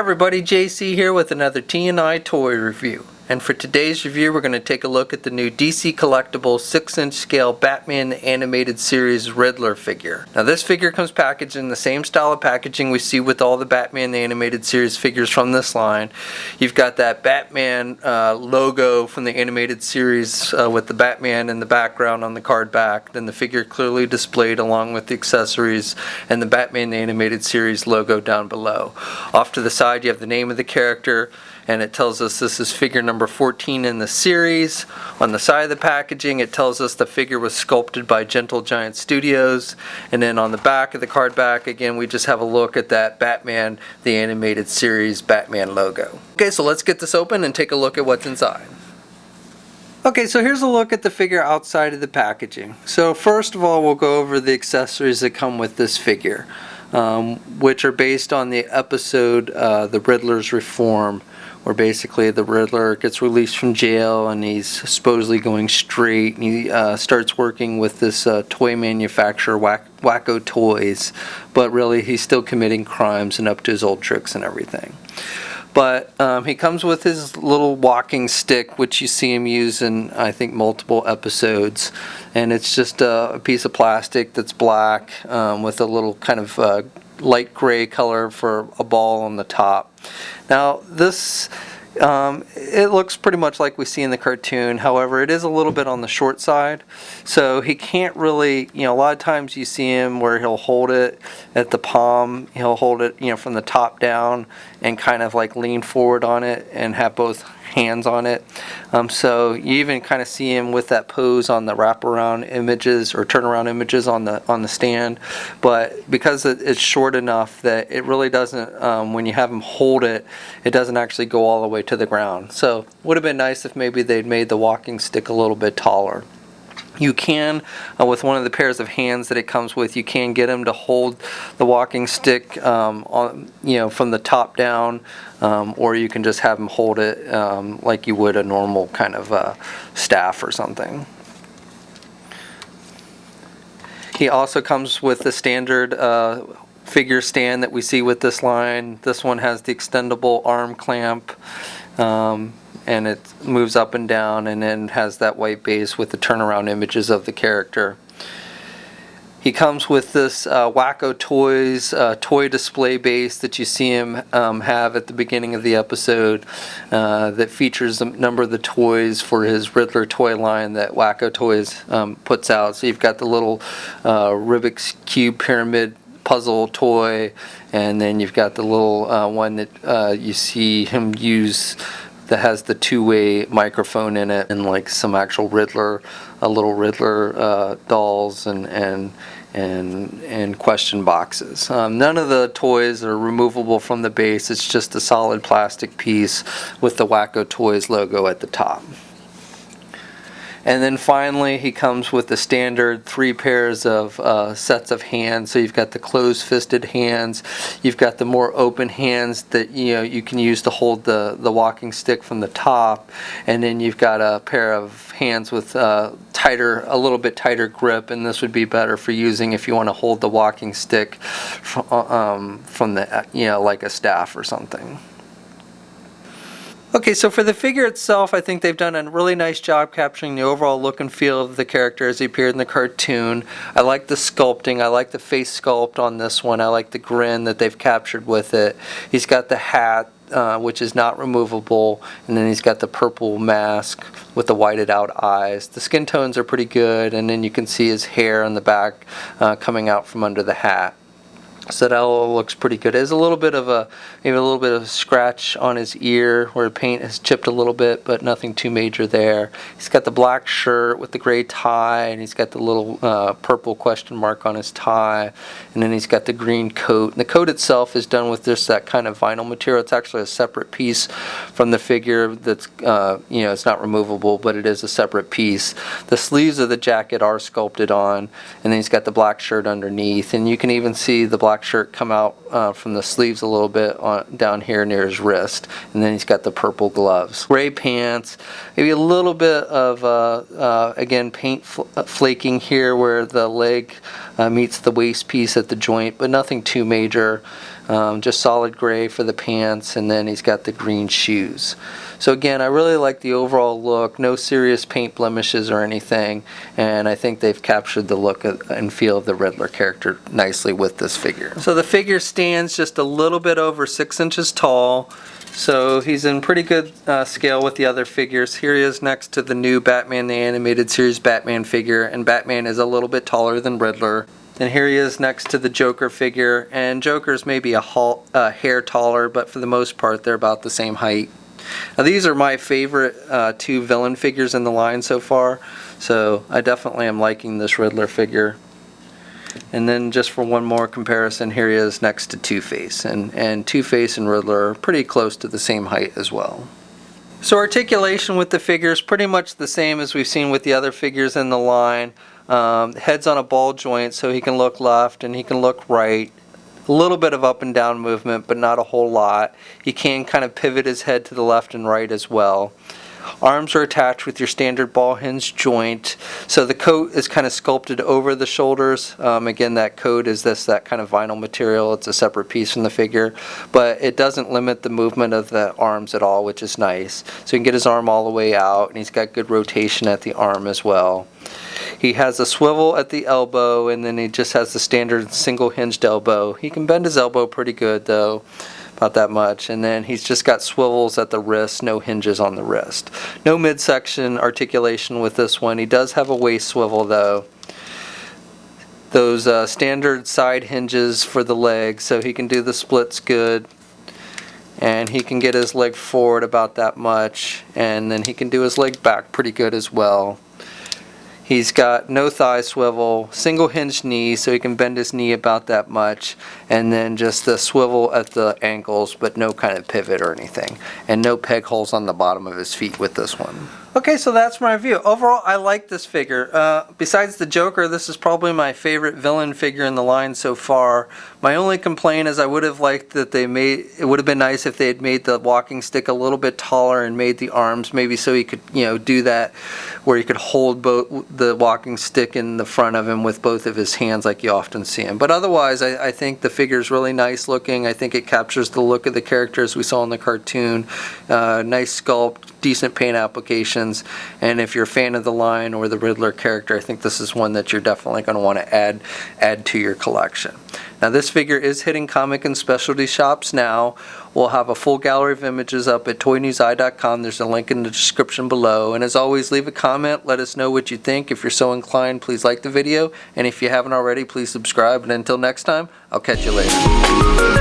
everybody, JC here with another T&I toy review. And for today's review, we're going to take a look at the new DC Collectibles 6-inch scale Batman the Animated Series Riddler figure. Now this figure comes packaged in the same style of packaging we see with all the Batman the Animated Series figures from this line. You've got that Batman logo from the animated series with the Batman in the background on the card back. Then the figure clearly displayed along with the accessories and the Batman the Animated Series logo down below. Off to the side you have the name of the character, and it tells us this is figure number 14 in the series. On the side of the packaging it tells us the figure was sculpted by Gentle Giant Studios, and then on the back of the card back again we just have a look at that Batman the Animated Series Batman logo. Okay, so let's get this open and take a look at what's inside. Okay, so here's a look at the figure outside of the packaging. So first of all we'll go over the accessories that come with this figure, which are based on the episode The Riddler's Reform, where basically the Riddler gets released from jail and he's supposedly going straight, and he starts working with this toy manufacturer, Wacko Toys, but really he's still committing crimes and up to his old tricks and everything. But he comes with his little walking stick, which you see him use in, I think, multiple episodes. And it's just a piece of plastic that's black with a little kind of light gray color for a ball on the top. Now this, it looks pretty much like we see in the cartoon. However, it is a little bit on the short side, so he can't really, a lot of times you see him where he'll hold it at the palm, he'll hold it, from the top down and kind of like lean forward on it and have both hands on it. So you even kind of see him with that pose on the wraparound images or turnaround images on the stand. But because it's short enough that it really doesn't, when you have him hold it, it doesn't actually go all the way to the ground. So would have been nice if maybe they'd made the walking stick a little bit taller. You can, with one of the pairs of hands that it comes with, you can get him to hold the walking stick from the top down, or you can just have him hold it like you would a normal kind of staff or something. He also comes with the standard figure stand that we see with this line. This one has the extendable arm clamp, and it moves up and down, and then has that white base with the turnaround images of the character. He comes with this Wacko Toys toy display base that you see him have at the beginning of the episode that features a number of the toys for his Riddler toy line that Wacko Toys puts out. So you've got the little Rubik's Cube pyramid puzzle toy, and then you've got the little one that you see him use that has the two-way microphone in it, and like some actual Riddler, little Riddler dolls and question boxes. None of the toys are removable from the base. It's just a solid plastic piece with the Wacko Toys logo at the top. And then finally he comes with the standard 3 pairs of sets of hands. So you've got the closed-fisted hands, you've got the more open hands that you can use to hold the walking stick from the top, and then you've got a pair of hands with a little bit tighter grip, and this would be better for using if you want to hold the walking stick from the like a staff or something. Okay, so for the figure itself, I think they've done a really nice job capturing the overall look and feel of the character as he appeared in the cartoon. I like the sculpting. I like the face sculpt on this one. I like the grin that they've captured with it. He's got the hat, which is not removable, and then he's got the purple mask with the whited out eyes. The skin tones are pretty good, and then you can see his hair on the back coming out from under the hat. So that all looks pretty good. There's a little bit of maybe a little bit of a scratch on his ear where paint has chipped a little bit, but nothing too major there. He's got the black shirt with the gray tie, and he's got the little purple question mark on his tie, and then he's got the green coat. And the coat itself is done with just that kind of vinyl material. It's actually a separate piece from the figure. That's it's not removable, but it is a separate piece. The sleeves of the jacket are sculpted on, and then he's got the black shirt underneath, and you can even see the black shirt come out from the sleeves a little bit down here near his wrist, and then he's got the purple gloves. Gray pants, maybe a little bit of again paint flaking here where the leg meets the waist piece at the joint, but nothing too major. just solid gray for the pants, and then he's got the green shoes. So again, I really like the overall look, no serious paint blemishes or anything, and I think they've captured the look and feel of the Riddler character nicely with this figure. So the figure stands just a little bit over 6 inches tall, so he's in pretty good scale with the other figures. Here he is next to the new Batman the Animated Series Batman figure, and Batman is a little bit taller than Riddler. And here he is next to the Joker figure, and Joker's maybe a hair taller, but for the most part they're about the same height. Now these are my favorite two villain figures in the line so far, so I definitely am liking this Riddler figure. And then just for one more comparison, here he is next to Two-Face, and Two-Face and Riddler are pretty close to the same height as well. So articulation with the figure is pretty much the same as we've seen with the other figures in the line. Head's on a ball joint, so he can look left and he can look right. A little bit of up and down movement, but not a whole lot. He can kind of pivot his head to the left and right as well. Arms are attached with your standard ball hinge joint, so the coat is kind of sculpted over the shoulders. Again, that coat is that kind of vinyl material. It's a separate piece from the figure, but it doesn't limit the movement of the arms at all, which is nice. So you can get his arm all the way out, and he's got good rotation at the arm as well. He has a swivel at the elbow, and then he just has the standard single hinged elbow. He can bend his elbow pretty good though, about that much. And then he's just got swivels at the wrist, no hinges on the wrist. No midsection articulation with this one. He does have a waist swivel though. Those standard side hinges for the legs, so he can do the splits good. And he can get his leg forward about that much, and then he can do his leg back pretty good as well. He's got no thigh swivel, single hinged knee, so he can bend his knee about that much, and then just the swivel at the ankles, but no kind of pivot or anything, and no peg holes on the bottom of his feet with this one. Okay, so that's my review. Overall, I like this figure. Besides the Joker, this is probably my favorite villain figure in the line so far. My only complaint is I would have liked that it would have been nice if they had made the walking stick a little bit taller and made the arms maybe so he could, do that where he could hold both the walking stick in the front of him with both of his hands like you often see him. But otherwise, I think the figure is really nice looking. I think it captures the look of the character as we saw in the cartoon. Nice sculpt, decent paint applications, and if you're a fan of the line or the Riddler character, I think this is one that you're definitely going to want to add to your collection. Now this figure is hitting comic and specialty shops now. We'll have a full gallery of images up at toynewseye.com. There's a link in the description below, and as always, leave a comment, let us know what you think. If you're so inclined, please like the video, and if you haven't already, please subscribe, and until next time, I'll catch you later.